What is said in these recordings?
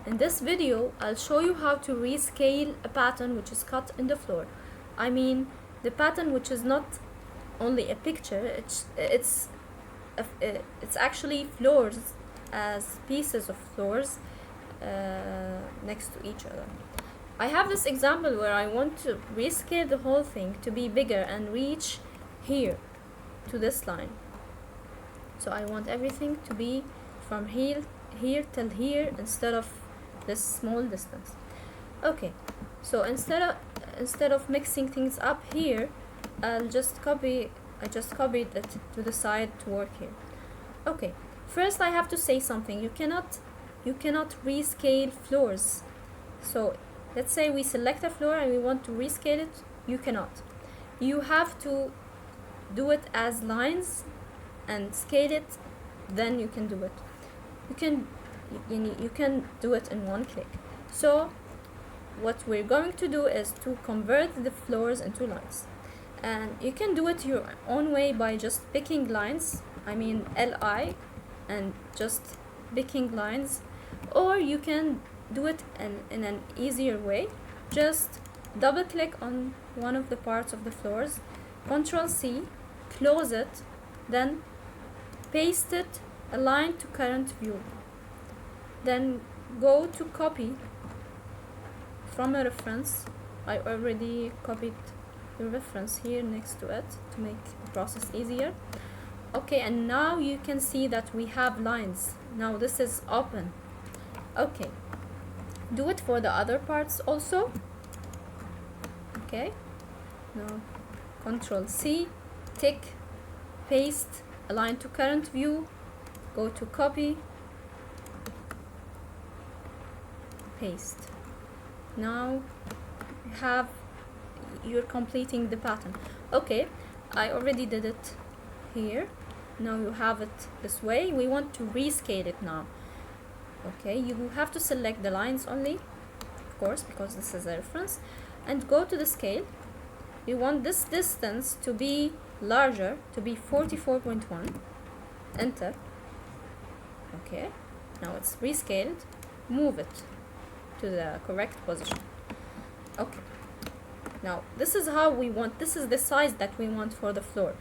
In this video, I'll show you how to rescale a pattern which is cut in the floor. I mean, the pattern which is not only a picture, it's actually floors as pieces of floors next to each other. I have this example where I want to rescale the whole thing to be bigger and reach here to this line. So I want everything to be from here till here instead of this small distance. Okay, so instead of mixing things up here, I just copied it to the side to work here. Okay, first I have to say something. You cannot rescale floors. So let's say we select a floor and we want to rescale it. You cannot. You have to do it as lines and scale it, then you can do it. You can do it in one click. So what we're going to do is to convert the floors into lines, and you can do it your own way by just picking lines, I mean LI, and just picking lines, or you can do it in an easier way. Just double click on one of the parts of the floors, Ctrl C, close it, then paste it, align to current view. Then go to copy from a reference. I already copied the reference here next to it to make the process easier. Okay, and now you can see that we have lines. Now this is open. Okay, do it for the other parts also. Okay, now Ctrl C, tick, paste, align to current view, go to copy, paste. Now you're completing the pattern. Okay, I already did it here. Now you have it this way. We want to rescale it now. Okay, you have to select the lines only, of course, because this is a reference, and go to the scale. We want this distance to be larger, to be 44.1. Enter. Okay, now it's rescaled. Move it to the correct position. Okay, now this is how we want, this is the size that we want for the floor.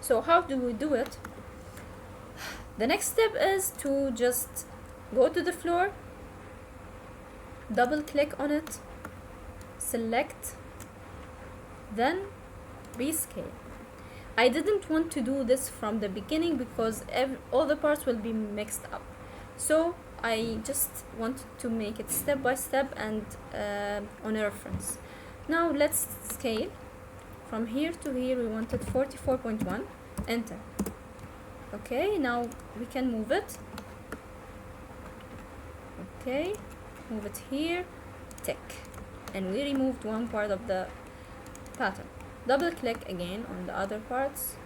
So how do we do it? The next step is to just go to the floor, double click on it, select, then rescale. I didn't want to do this from the beginning because all the parts will be mixed up. So I just wanted to make it step by step and on a reference. Now let's scale. From here to here we wanted 44.1. Enter. Okay, now we can move it. Okay, move it here, tick. And we removed one part of the pattern. Double click again on the other parts,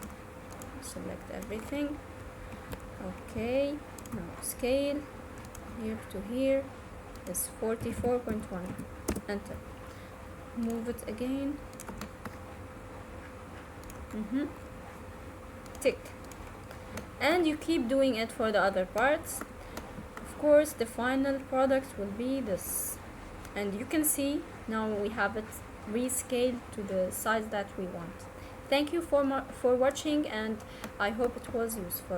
select everything. Okay, now scale here to here is 44.1. Enter. Move it again. Tick. And you keep doing it for the other parts. Of course, the final product will be this. And you can see now we have it rescaled to the size that we want. Thank you for watching, and I hope it was useful.